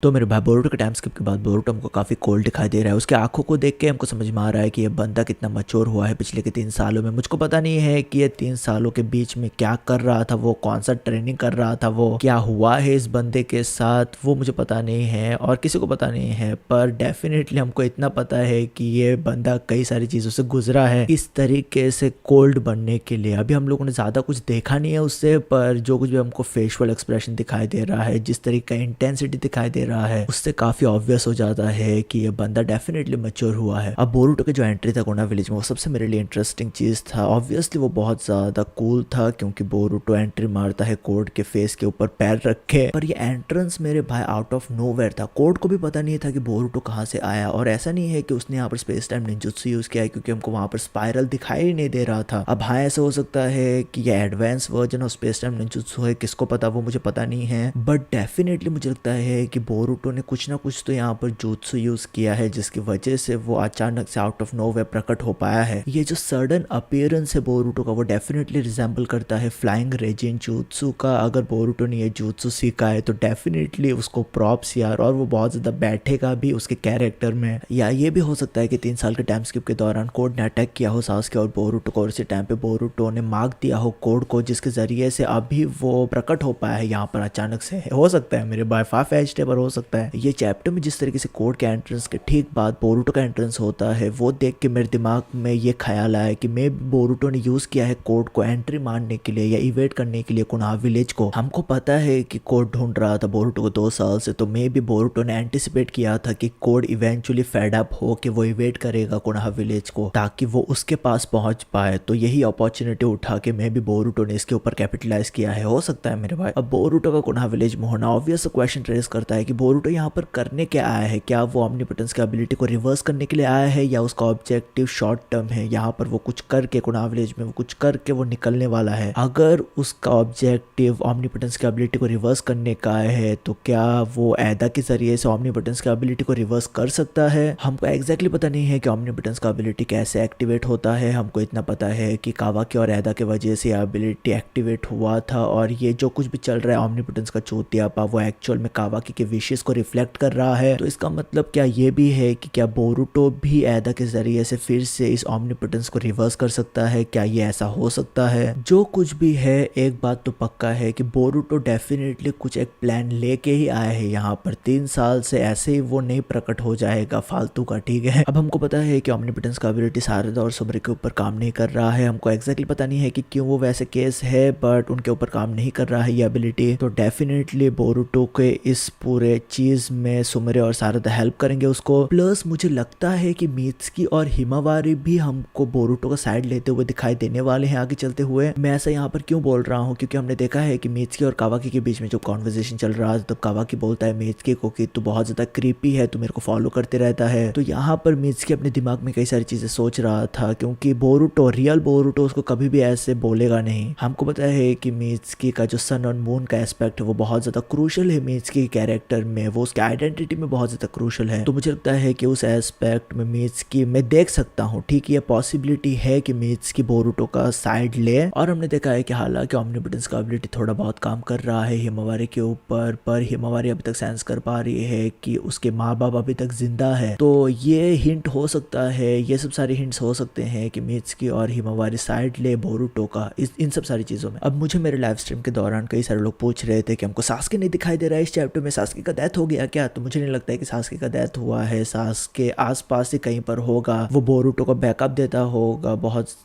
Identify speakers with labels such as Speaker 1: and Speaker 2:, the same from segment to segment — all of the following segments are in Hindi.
Speaker 1: तो मेरे भाई बोरुटो के टाइम स्किप के बाद बोरुटो हमको काफ़ी कोल्ड दिखाई दे रहा है। उसके आंखों को देख के हमको समझ में आ रहा है कि ये बंदा कितना मैच्योर हुआ है पिछले के 3 सालों में। मुझको पता नहीं है कि ये 3 सालों के बीच में क्या कर रहा था, वो कौन सा ट्रेनिंग कर रहा था, वो क्या हुआ है इस बंदे के साथ, वो मुझे पता नहीं है और किसी को पता नहीं है। पर डेफिनेटली हमको इतना पता है कि ये बंदा कई सारी चीज़ों से गुजरा है इस तरीके से कोल्ड बनने के लिए। अभी हम लोगों ने ज़्यादा कुछ देखा नहीं है उससे, पर जो कुछ भी हमको फेशियल एक्सप्रेशन दिखाई दे रहा है, जिस तरीके का इंटेंसिटी दिखाई दे रहा है, उससे काफी ऑब्वियस हो जाता है कि ये बंदा डेफिनेटली मैच्योर हुआ है। अब बोरुटो के जो एंट्री था कोना विलेज में, वो सबसे मेरे लिए इंटरेस्टिंग चीज था। ऑब्वियसली वो बहुत ज्यादा कूल था क्योंकि बोरुटो एंट्री मारता है कोड के फेस के ऊपर पैर रखे। पर ये एंट्रेंस मेरे भाई आउट ऑफ नोवेयर था। कोड को भी पता नहीं था कि बोरुटो कहाँ से आया, और ऐसा नहीं है कि उसने यहाँ पर स्पेस टाइम निंजुत्सु यूज किया है क्योंकि हमको वहां पर स्पाइरल दिखाई ही नहीं दे रहा था। अब हाँ, ऐसा हो सकता है कि ये advance version of space time ninjutsu है, किसको पता, वो मुझे पता नहीं है। बट डेफिनेटली मुझे लगता है कि बोरुटो ने कुछ ना कुछ तो यहाँ पर jutsu यूज किया है जिसकी वजह से वो अचानक से आउट ऑफ नोवेयर प्रकट हो पाया है। ये जो सडन अपीयरेंस है बोरुटो का, वो डेफिनेटली रिजेंबल करता है फ्लाइंग रेजिन jutsu का। अगर बोरुटो ने ये jutsu सीखा है तो डेफिनेटली उसको प्रॉप्स यार, और वो बहुत ज्यादा बैठेगा भी उसके कैरेक्टर में। या ये भी हो सकता है कि 3 साल के टाइम स्किप के दौरान कोड ने अटैक किया हो सासुके और बोरुटो को, और इसी टाइम पे बोरुटो ने मार्क दिया हो कोड को, जिसके जरिए से अभी वो प्रकट हो पाया है यहाँ पर अचानक से। हो सकता है मेरे भाई, फार फेच्ड है पर हो सकता है। ये चैप्टर में जिस तरीके से कोड के एंट्रेंस के ठीक बाद बोरुटो का एंट्रेंस होता है, वो देख के मेरे दिमाग में ये ख्याल आया कि मे बोरुटो ने यूज किया है कोड को एंट्री मारने के लिए या इवेट करने के लिए कोनोहा विलेज को। हमको पता है कि कोड ढूंढ रहा था बोरुटो को 2 साल से, तो मे भी बोरुटो ने एंटिसिपेट किया था कि कोड इवेंचुअली फेड अप हो के वो इवेट करेगा कोनोहा विलेज को ताकि वो उसके पास पहुंच पाए। तो यही अपॉर्चुनिटी उठा के मे भी बोरुटो ने इसके ऊपर कैपिटलाइज किया है, हो सकता है मेरे भाई। अब बोरुटो का कोनोहा विलेज में होना ऑब्वियस क्वेश्चन रेज करता है कि बोरुटो यहाँ पर करने क्या आया है। क्या वो ऑमनीपोटेंस की एबिलिटी को रिवर्स करने के लिए आया है, या उसका ऑब्जेक्टिव शॉर्ट टर्म है, यहाँ पर वो कुछ करके कोनोहा विलेज में वो कुछ करके वो निकलने वाला है। अगर उसका ऑब्जेक्टिव ऑमनीपोटेंस की एबिलिटी को रिवर्स करने का है तो क्या वो एदा के जरिए से ऑमनीपोटेंस की एबिलिटी को रिवर्स कर सकता है। हमको एग्जैक्टली पता नहीं है कि ऑमनीपोटेंस का एबिलिटी कैसे एक्टिवेट होता है। हमको इतना पता है कि कावाकी और एदा के वजह से एबिलिटी एक्टिवेट हुआ था, और ये जो कुछ भी चल रहा है ऑमनीपोटेंस का चूतियापा, वो एक्चुअल में कावाकी के विशेष को रिफ्लेक्ट कर रहा है। तो इसका मतलब क्या ये भी है कि क्या बोरुटो भी एदा के जरिए से फिर से इस ऑमनीपोटेंस को रिवर्स कर सकता है। क्या ये ऐसा हो सकता है। जो कुछ भी है, एक बात तो पक्का है कि बोरुटो डेफिनेटली कुछ एक प्लान लेके ही आया है यहाँ पर। 3 साल से ऐसे ही वो नहीं प्रकट हो जाएगा फालतू का, ठीक है। अब हमको पता है कि ऑमनीपोटेंस का एबिलिटी सारदा और सुमरे के ऊपर काम नहीं कर रहा है। हमको एग्जैक्टली पता नहीं है कि क्यों वो वैसे केस है, बट उनके ऊपर काम नहीं कर रहा है ये एबिलिटी। तो डेफिनेटली बोरुटो के इस पूरे चीज में सुमरे और सारदा हेल्प करेंगे उसको। प्लस मुझे लगता है कि मीत्सुकी और हिमावारी भी हमको बोरुटो का साइड लेते हुए दिखाई देने वाले हैं आगे चलते हुए। मैं ऐसा यहाँ पर क्यों बोल रहा हूँ, क्योंकि हमने देखा है कि मीत्सुकी और कावाकी के बीच में जो कॉन्वर्सेशन चल रहा है, तो कावाकी बोलता है मीत्सुकी को कि तू बहुत ज्यादा क्रीपी है, तू मेरे को फॉलो करते रहता है। तो यहाँ पर मीत्सुकी अपने दिमाग में कई सारी चीजें सोच रहा था, क्योंकि बोरुटो, रियल बोरुटो उसको कभी भी ऐसे बोलेगा नहीं। हमको पता है कि मीत्सुकी का जो सन और मून का एस्पेक्ट है वो बहुत ज्यादा क्रूशल है मीत्सुकी के कैरेक्टर में, वो उसके आइडेंटिटी में बहुत ज्यादा क्रूशल है। तो मुझे लगता है कि उस एस्पेक्ट में मीत्सुकी मैं देख सकता हूँ, ठीक, ये पॉसिबिलिटी है कि मीत्सुकी बोरुटो का साइड ले। और हमने देखा है कि हालांकि ऑमनीपोटेंस का एबिलिटी थोड़ा बहुत काम कर रहा है हिमावारी के ऊपर, पर हिमावारी अभी तक सेंस कर पा रही है कि उसके माँ बाप अभी तक जिंदा है। तो ये हिंट हो सकता है, ये सब सारे हिंट्स हो सकते हैं कि मीत्सुकी और हिमावारी साइड ले बोरुटो का इन सब सारी चीजों में। अब मुझे मेरे लाइव स्ट्रीम के दौरान कई सारे लोग पूछ रहे थे कि हमको सासुके नहीं दिखाई दे रहा है इस चैप्टर में, सासुके का डेथ हो गया क्या। तो मुझे नहीं लगता है कि सासुके का डेथ हुआ है। सासुके आसपास ही कहीं पर होगा, वो बोरुटो को बैकअप देता होगा बहुत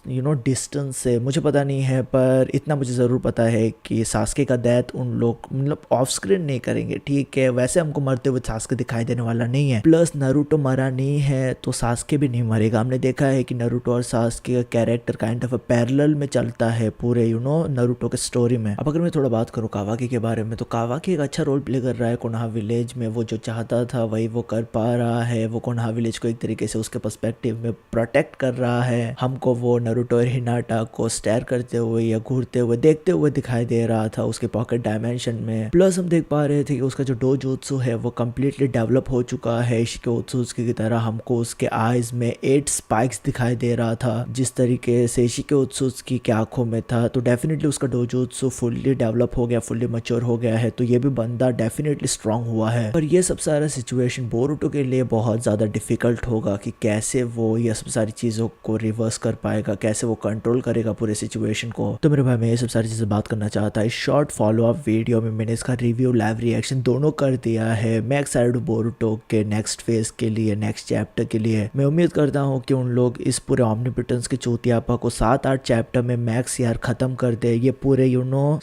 Speaker 1: डिस्टेंस से, मुझे पता नहीं है। पर इतना मुझे जरूर पता है कि सासुके का डेथ उन लोग मतलब ऑफ स्क्रीन नहीं करेंगे, ठीक है। वैसे हमको मरते हुए सासुके दिखाई देने वाला नहीं है। प्लस नारुतो मरा नहीं है तो सासुके भी नहीं मरेगा। हमने देखा है कि नारुतो और सासुके का कैरेक्टर काइंड ऑफ पैरेलल में चलता है पूरे नारुतो के स्टोरी में। अब अगर मैं थोड़ा बात करूँ कावाकी के बारे में, तो कावाकी एक अच्छा रोल प्ले कर रहा है कोनोहा विलेज में। वो जो चाहता था वही वो कर पा रहा है। वो कोनोहा विलेज को एक तरीके से उसके पर्सपेक्टिव में प्रोटेक्ट कर रहा है। हमको वो नारुतो और हिनाटा को स्टेयर करते हुए या घूरते हुए देखते हुए दिखाई दे रहा था उसके पॉकेट डायमेंशन में। प्लस हम देख पा रहे थे कि उसका जो डोजुत्सु है वो कम्प्लीटली डेवलप हो चुका है इशिके ओत्सुत्सुकी की तरह। हमको उसके आईज में 8 स्पाइक्स दिखाई दे रहा था जिस तरीके से इशिके ओत्सुत्सुकी की आंखों में था। तो डेफिनेटली उसका डोजुत्सु फुल्ली डेवलप हो गया, फुल्ली मैच्योर हो गया है। तो ये भी बंदा डेफिनेटली स्ट्रांग स्ट्रांग हुआ है। और ये सब सारा सिचुएशन बोरुटो के लिए बहुत ज़्यादा डिफिकल्ट होगा कि कैसे वो ये सब सारी चीज़ों को रिवर्स कर पाएगा, कैसे वो कंट्रोल करेगा पूरे सिचुएशन को। तो मेरे भाई मैं ये सब सारी चीज़ें बात करना चाहता है। इस शॉर्ट फॉलो अप वीडियो में मैंने इसका रिव्यू, लाइव रिएक्शन दोनों कर दिया है। मैं एक्साइटेड हूँ बोरुटो के नेक्स्ट फेज के लिए, नेक्स्ट चैप्टर के लिए। मैं उम्मीद करता हूँ कि उन लोग इस पूरे ओमनीपोटेंस के चौथियापा को 7-8 चैप्टर में मैक्स यार खत्म कर दे। ये पूरे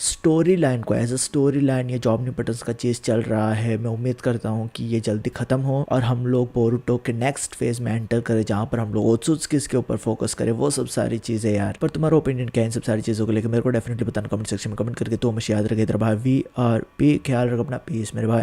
Speaker 1: स्टोरी लाइन को एज अ स्टोरी लाइन, ये जो ओमनीपोटेंस का चीज चल रहा है, मैं उम्मीद करता हूँ कि ये जल्दी खत्म हो और हम लोग बोरुटो के नेक्स्ट फेज में एंटर करें, जहाँ पर हम लोग ओत्सुत्सुकी के ऊपर फोकस करें, वो सब सारी चीजें यार। पर तुम्हारा ओपिनियन क्या है इन सब सारी चीजों को लेकर, मेरे को डेफिनेटली बताना कमेंट सेक्शन में कमेंट करके। तो हमें याद रखे, वी आर पी, ख्याल रख अपना, पीस मेरे भाई।